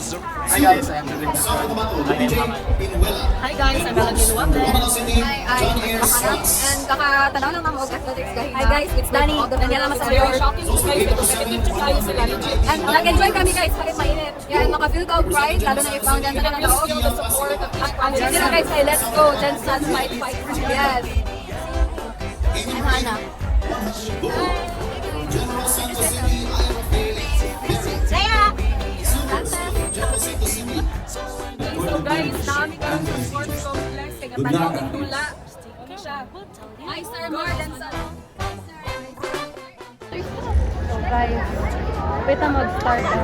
Hi guys, I'm Rodrigo. Hi guys, I'm Melanie Luwapde. Hi, I'm Makarang. And kakatanaw lang ako athletics kahit Hi guys, it's Danny. Daniela Masayor. Shocking guys, may competitive tayo sila. And nag-enjoy kami guys kahit mainit. Yeah, and maka-feel ka of pride, lalo na i-found yan na nanood. The support of each Ang sila na guys ay let's go, Jensen, fight. Yes. I'm Hannah. So guys, naami ka lang sa sports complex. Kaya panawin tula. Siya. Hi sir, more than sa... So guys, wait na mag-start na.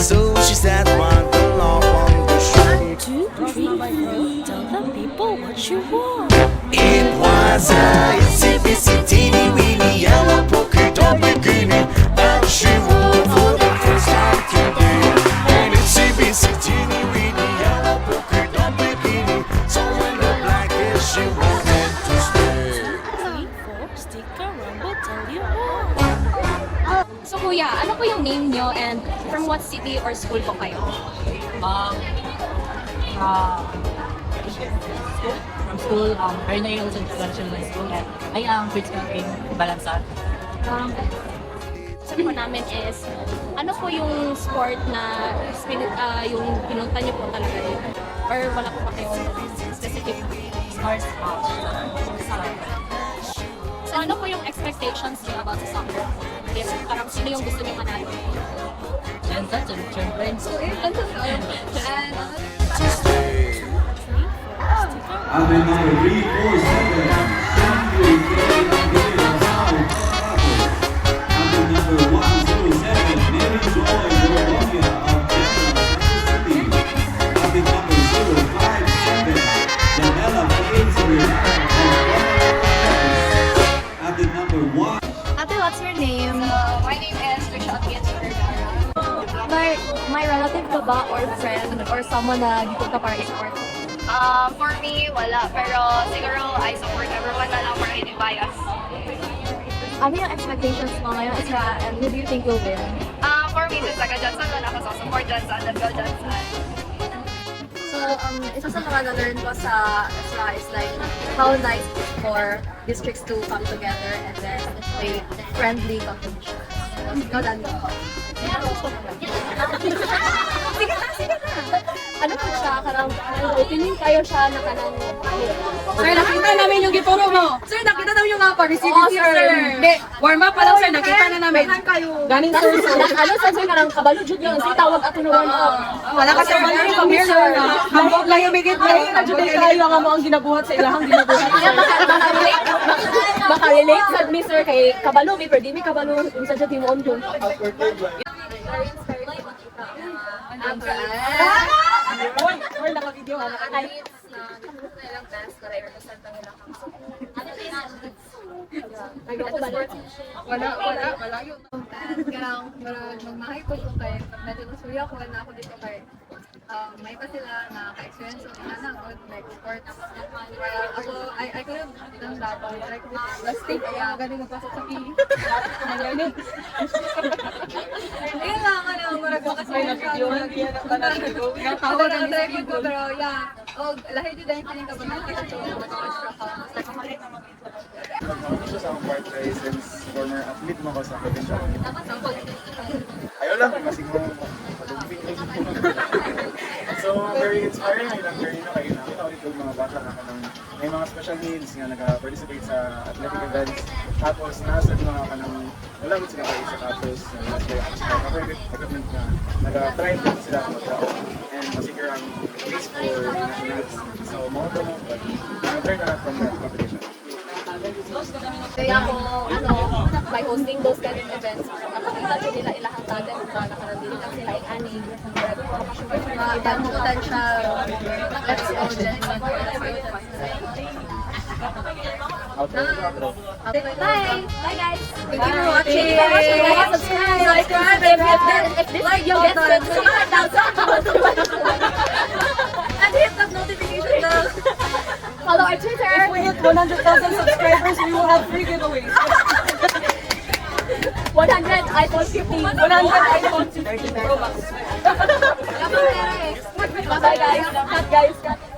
So she said, "Run along on the shore." 2, 3, 4. Tell the people what you want. It was a itsy bitsy teeny weeny yellow polka dot bikini, and she wore for the first time today. An itsy bitsy teeny weeny yellow polka dot bikini, so in the black as she wanted to stay. 3, 4. Stick around, we'll tell you more. So kuya, ano po yung name nyo and from what city or school po kayo? From school, Arna Hills International High School, and I am critical in Balansan. Sabi po namin is, ano po yung sport na yung pinunta nyo po talaga dito? Or wala po pa kayong specific? Stars So ano po yung expectations nyo about sa soccer? Yes, parang sino yung gusto nyo manalo? Jensen, syempre. I've been number 347. I've been number 107. Mary Joy Robonia of Denver, I've been number 057. Janella Paisley I've been number 1. Ate, what's your name? My name is Trisha Atienza. May relative ka ba or friend or someone na dito ka para i-support? For me, wala. Pero siguro I support everyone na lang for any bias. Ano yung expectations mo ngayon, Isra, and who do you think will win? For me, since taga-Johnson, wala ako sa support Johnson. Let's go Johnson. So, isa sa mga na-learn ko sa Isra is like how nice for districts to come together and then play friendly competition. Go, Dando. Sige na. Ano po siya? Karang opening kayo siya na kanang... Sir, nakita namin yung gituro mo. Sir, nakita namin yung mga pa-receive Oo, sir. sir. Hindi, warm up pa lang sir, nakita na namin. Ganing sir. Ano sa sir karang kabalo jud yung si tawag ato na warm up. Wala ka sir, wala yung come here sir. Hambog lang yung bigit mo. Hambog kayo nga mo ang ginabuhat sa ilahang ginabuhat. Baka relate sad mi sir kay kabalo mi pero di mi kabalo unsa jud timuon jud. Or naka-video ha, naka-video. Wala yun. Karang magmahay ko kung kayo. Medyo nasuya ko na ako dito kay may pa sila na ka-experience so na good like sports. Kaya ako, I could have done that but like let's take galing magpasok sa PE. Ayun lang, marag makasaya siya. Natawag ang record ko pero yeah. Lahi din dahil piling ka ba na kasi mag-extra ka. Siya sa akong part kay since former athlete mo ko sa provincial. Ayaw lang, masing mo padumping. So, very inspiring ay lang very kayo nakita ulit yung mga bata na kanang may mga special needs nga nag-participate sa athletic events. Tapos nasa mga kanang wala mo sila kayo sa tapos covered equipment na nag-try din sila mag-tao. And masigure ang race for nationals. So, mga ito mo, but learn a lot from that competition. Kaya ako by hosting those kind of events, nakakita ko nila ilahang talent na nakarandili lang sila ani. Mga potential. Let's go Jen. Bye guys. Thank you for watching. Subscribe. If this video gets to 200,000, And hit that notification bell. Follow our Twitter. If we hit 100,000 subscribers, we will have free giveaways. 100 iPhone 15. 100 iPhone 15 Pro Max. Bye guys. Bye guys. Cut guys. Cut.